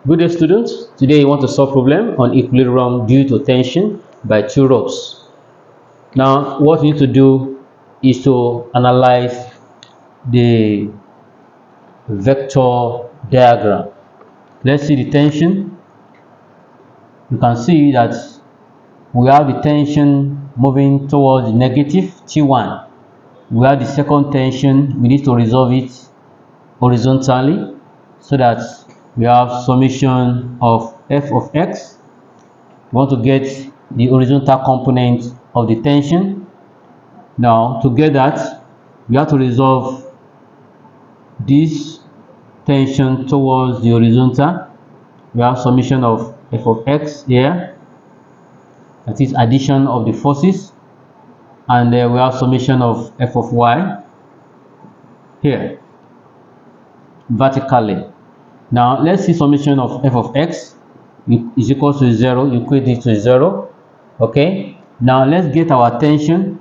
Good day, students. Today you want to solve problem on equilibrium due to tension by two ropes. Now, what you need to do is to analyze the vector diagram. Let's see the tension. You can see that we have the tension moving towards the negative T1. We have the second tension. We need to resolve it horizontally so that we have summation of f of x. We want to get the horizontal component of the tension. Now, to get that, we have to resolve this tension towards the horizontal. We have summation of f of x here, that is addition of the forces, and we have summation of f of y here vertically. Now let's see summation of f of x is equal to 0. You equate it to 0. Okay, now let's get our tension.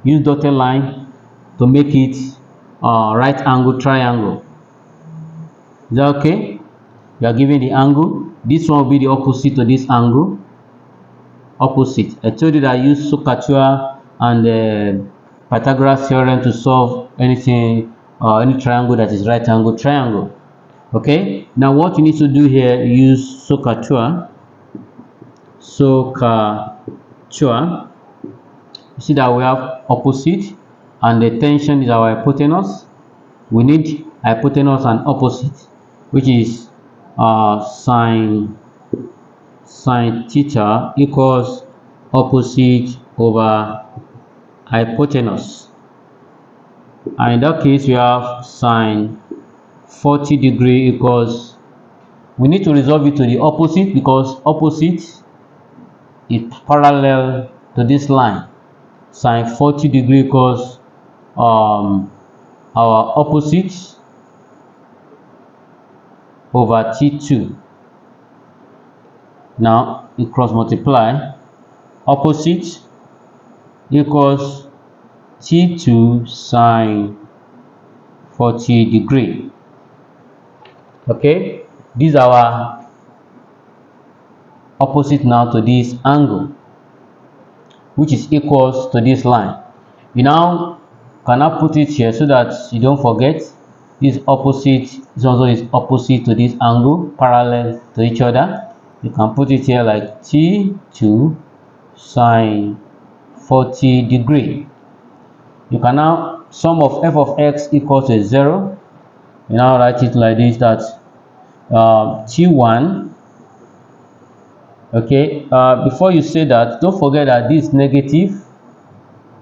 Use dotted line to make it right angle triangle. Is that okay? You are given the angle. This one will be the opposite to this angle. Opposite. I told you that I use SOHCAHTOA and the Pythagoras theorem to solve anything, any triangle that is right angle triangle. Okay. Now what you need to do here, use SOHCAHTOA. SOHCAHTOA. You see that we have opposite, and the tension is our hypotenuse. We need hypotenuse and opposite, which is sine theta equals opposite over hypotenuse. And in that case, we have sine 40 degree equals, we need to resolve it to the opposite because opposite is parallel to this line. Sine 40 degree equals our opposite over T2. Now you cross multiply, opposite equals T2 sine 40 degree. Okay, these are our opposite now to this angle, which is equals to this line. You now cannot put it here so that you don't forget this opposite. This also is opposite to this angle, parallel to each other. You can put it here like T2 sine 40 degree. You can now sum of f of x equals to 0. You now write it like this, that T1. Okay, before you say that, don't forget that this negative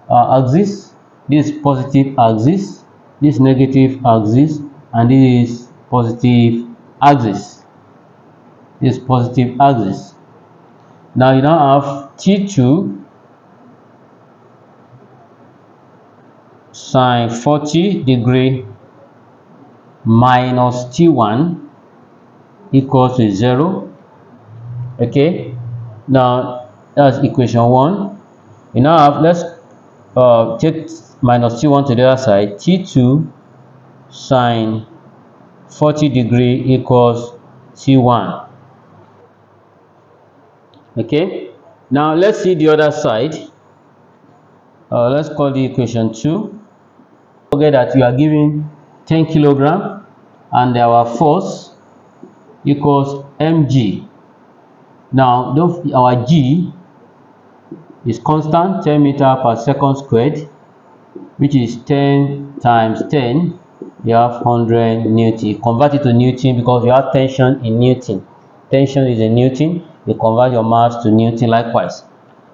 axis, this positive axis, this negative axis, and this is positive axis. This positive axis. Now you now have T2 sine 40 degree minus T1 equals to 0. Okay, now that's equation 1. You now have, let's take minus T1 to the other side. T2 sine 40 degree equals T1. Okay, now let's see the other side. Let's call the equation 2. Forget that you are given 10 kilogram and our force equals mg. Now our g is constant, 10 meter per second squared, which is 10 times 10. You have 100 Newton. Convert it to Newton because you have tension in Newton. Tension is in Newton. You convert your mass to Newton likewise.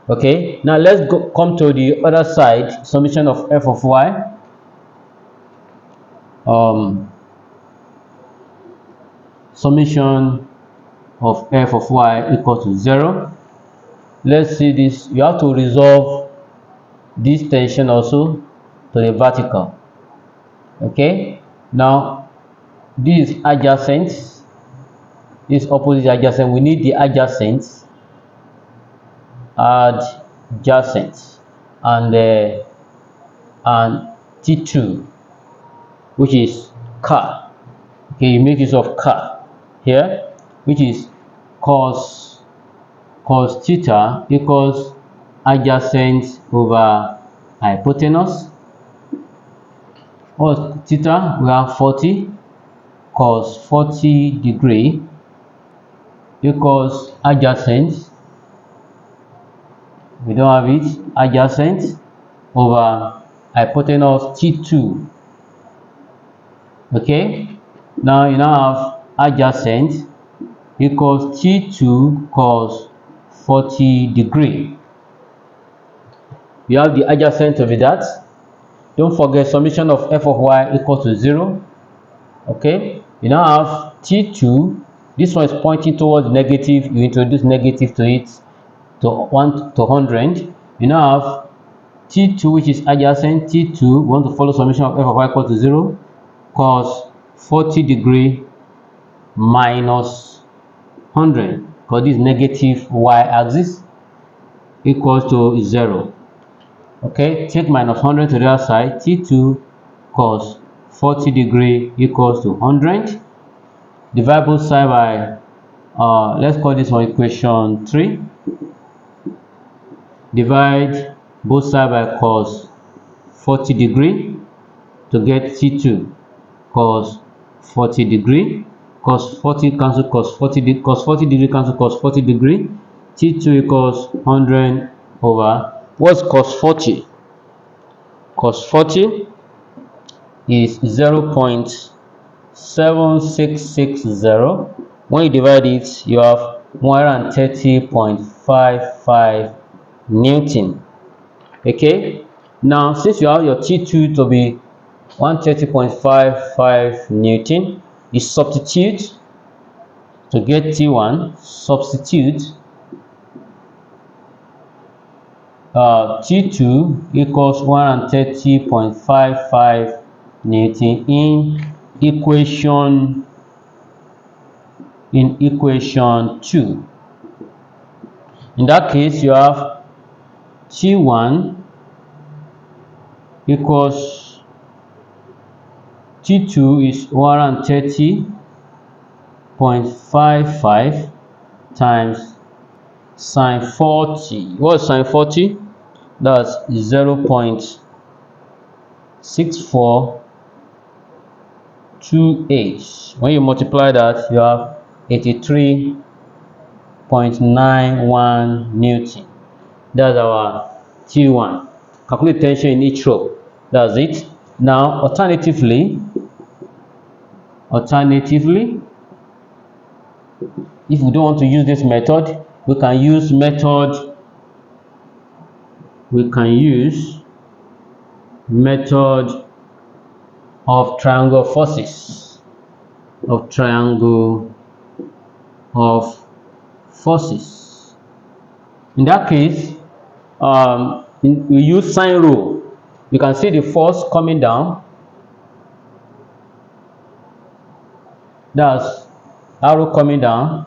Okay, now let's come to the other side. Summation of f of y. Summation of f of y equals to 0. Let's see this. You have to resolve this tension also to the vertical. Okay, now this is adjacent, this opposite adjacent. We need the adjacent, and T2, which is car. Okay, you make use of car here, which is cos theta equals adjacent over hypotenuse. What's theta? We have 40. Cos 40 degree equals adjacent. We don't have it. Adjacent over hypotenuse T2. Okay. Now you now have adjacent equals T2 cos 40 degree. You have the adjacent of that. Don't forget summation of f of y equals to 0. Okay. You now have T2. This one is pointing towards negative. You introduce negative to it to 1 to 100. You now have T2, which is adjacent. T2, we want to follow summation of f of y equals to 0. Cos 40 degree minus 100, because this negative y-axis equals to 0. Okay, take minus 100 to the other side. T2 cos 40 degree equals to 100. Divide both sides by, let's call this one equation 3. Divide both sides by cos 40 degree to get T2 cos 40 degree. Cos 40 cancel cos 40, cos 40 degree cancel cos 40 degree. T2 equals 100 over, what's cos 40? Cos 40 is 0.7660. When you divide it, you have 130.55 Newton. Okay. Now, since you have your T2 to be 130.55 Newton, you substitute to get T1. Substitute T2 equals 130.55 Newton in equation 2. In that case, you have T1 equals T2 is 130.55 times sine 40. What is sine 40? That's 0.6428. When you multiply that, you have 83.91 Newton. That's our T1. Calculate tension in each row. That's it. Now, alternatively, if we don't want to use this method, we can use method of triangle forces. In that case, we use sine rule. You can see the force coming down. That's arrow coming down.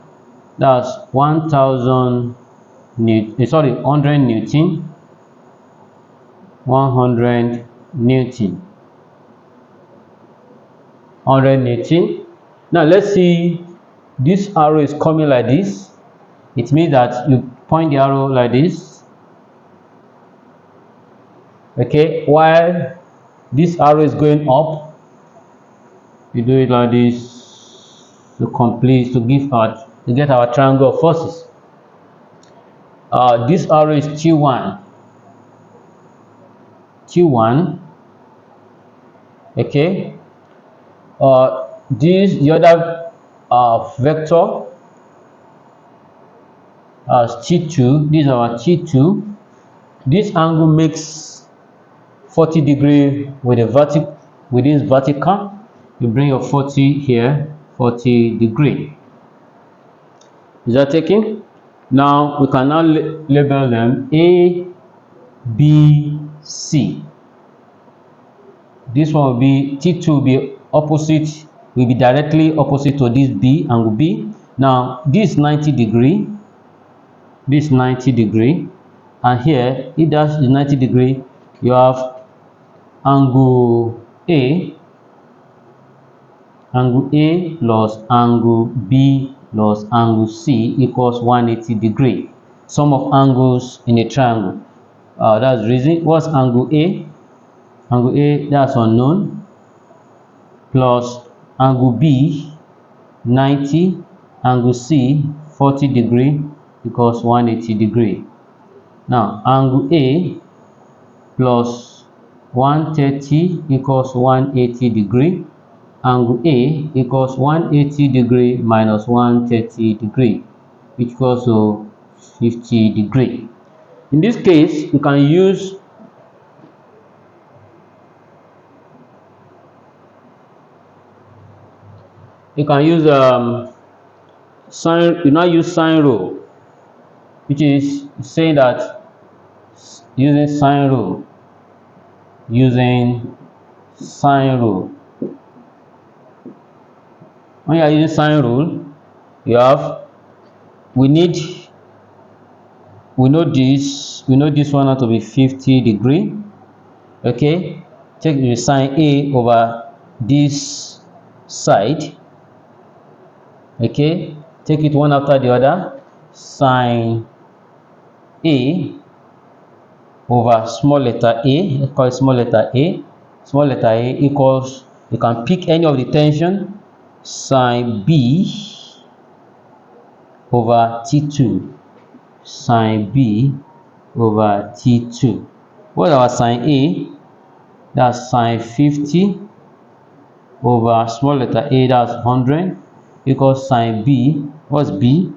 That's 100 Newton. 100 Newton. 100 Newton. Now let's see, this arrow is coming like this. It means that you point the arrow like this. Okay, while this arrow is going up, you do it like this to complete, to get our triangle of forces. This arrow is T1. Okay. The other vector as T2. This is our T2. This angle makes 40 degree with this vertical. You bring your 40 here, 40 degree. Is that taken? Now we can now label them A, B, C. This one will be T2 will be opposite, will be directly opposite to this B, angle B. Now this 90 degree, this 90 degree, and here if that is 90 degree, you have angle A Angle A plus angle B plus angle C equals 180 degrees. Sum of angles in a triangle. That's the reason. What's angle A? Angle A, that's unknown, plus angle B, 90, angle C, 40 degrees equals 180 degrees. Now, angle A plus 130 equals 180 degrees. Angle A equals 180 degrees minus 130 degrees, which equals to 50 degrees. In this case, you can use sine. You now use sine rule, which is saying that using sine rule. When you are using sine rule, we know this one out to be 50 degrees. Okay, take the sine A over this side. Okay, take it one after the other. Sine A over small letter A, let's call it small letter A. Small letter A equals, you can pick any of the tension, sine B over T2. Sine B over T2. What's our sine A? That's sine 50 over small letter A, that's 100, equals sine B. What's B?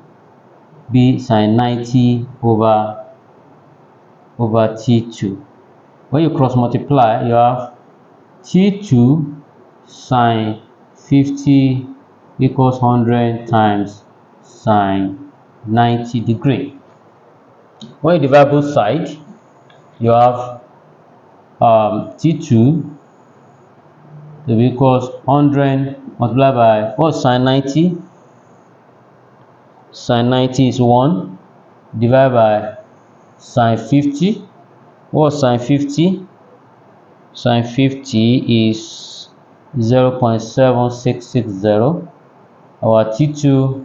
B sine 90 over T2. When you cross multiply, you have T2 sine 50 equals 100 times sine 90 degrees. When you divide both sides, you have T2 to be equals 100 multiplied by, what's sine 90? Sine 90 is 1 divided by sine 50. What's sine 50? Sine 50 is 0.7660. Our T2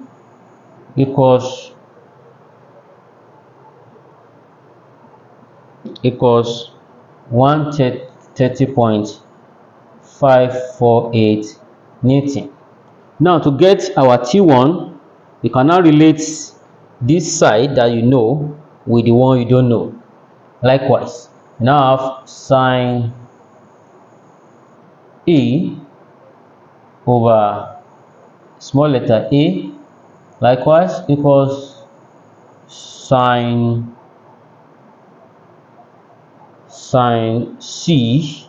equals 130.548 Newton. Now, to get our T1, you can now relate this side that you know with the one you don't know. Likewise, you now have sine A over small letter A, likewise, equals sine C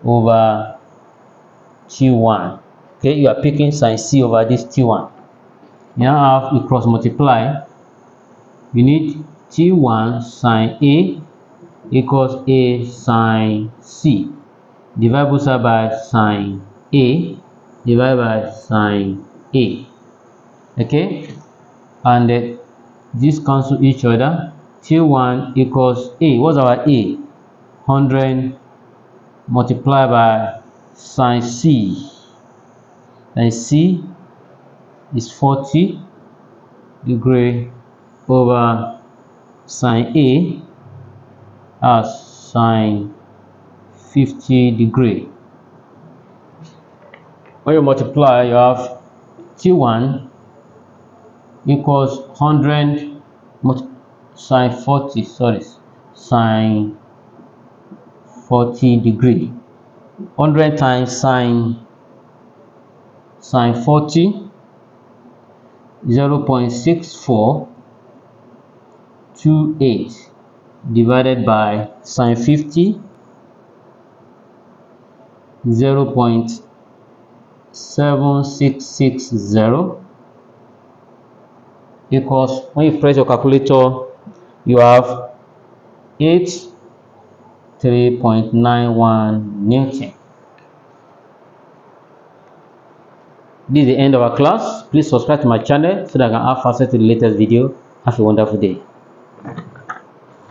over T1. Okay, you are picking sine C over this T1. You now have, you cross multiply, you need T1 sine A equals A sine C. Divide both sides by sine A, divide by sine A. Okay, and this cancel each other. T1 equals A. What's our A? 100 multiplied by sine C. And C is 40 degrees over sine A as sine 50 degrees. When you multiply, you have T1 equals 100 sine 40, sine 40 degrees. 100 times sine 40, 0.6428 divided by sine 50, 0.7660 equals, when you press your calculator, you have 83.91 Newton. This is the end of our class. Please subscribe to my channel so that I can have access to the latest video. Have a wonderful day.